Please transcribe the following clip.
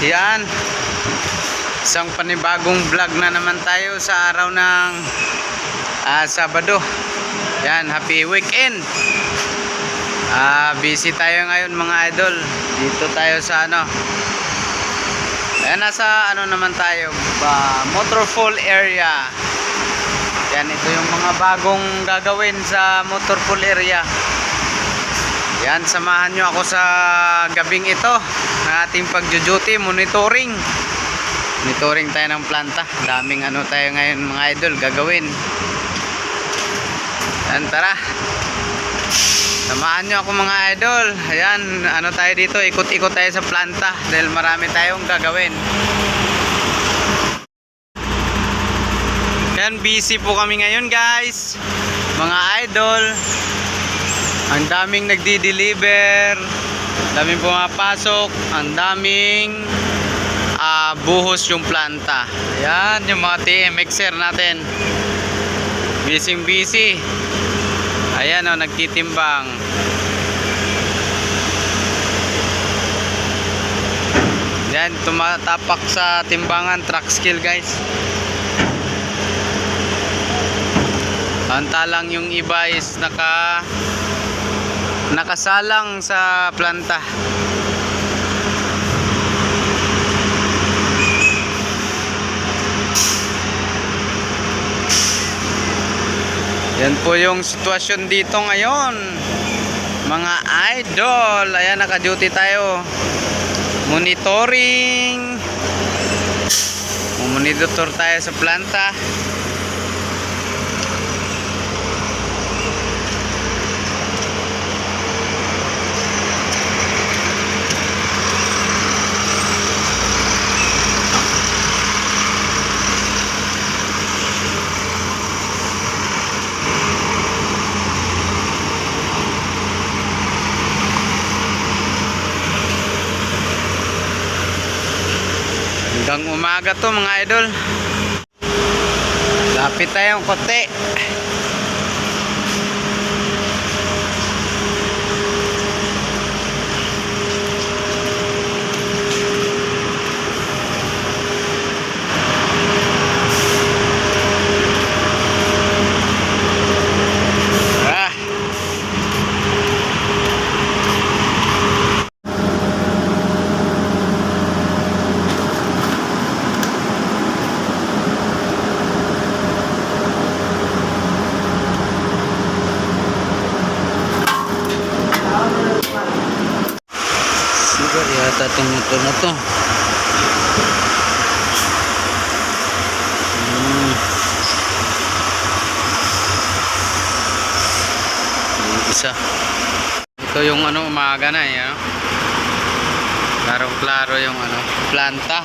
Yan, isang panibagong vlog na naman tayo sa araw ng Sabado. Yan, happy weekend. Busy tayo ngayon mga idol. Dito tayo sa ayan, nasa naman tayo, Motorpool area. Yan, ito yung mga bagong gagawin sa Motorpool area. Yan, samahan nyo ako sa gabing ito ng ating pagjo-duty, monitoring tayo ng planta. Daming tayo ngayon mga idol gagawin. Yan, tara, samahan nyo ako mga idol. Ayan, tayo dito, ikot-ikot tayo sa planta dahil marami tayong gagawin. Yan, busy po kami ngayon guys mga idol. Ang daming nagdi-deliver, daming pumapasok, ang daming buhos yung planta. Ayan, yung mga TMXer natin, busy. Ayan nagtitimbang. Yan, tumatapak sa timbangan, truck scale guys. Antalang yung iba is nakasalang sa planta. Yan po yung sitwasyon dito ngayon mga idol. Ayan, naka-duty tayo, monitoring, monitor tayo sa planta. Hanggang umaga to mga idol. Lapit tayong kote. Yata itong motor na to. Yung isa ito yung umaga na klaro yung planta.